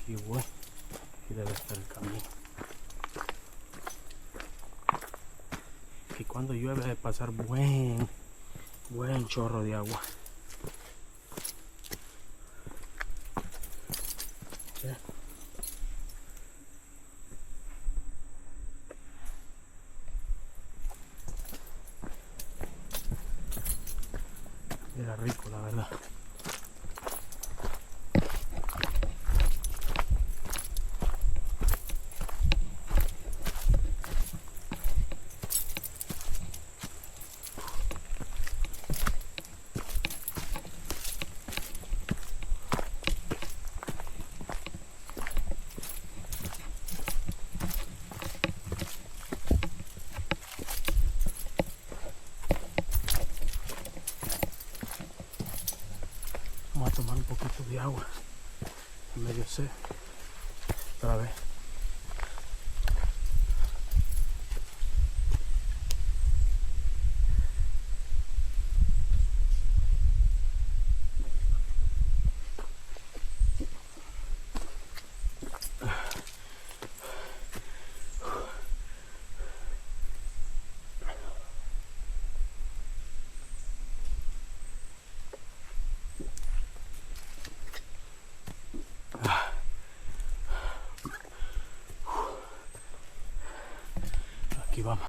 aquí voy. Aquí debe estar el camino. Que cuando llueve debe pasar buen chorro de agua. ¿Sí? Era rico, la verdad. Vamos a tomar un poquito de agua. Medio sé. Otra vez.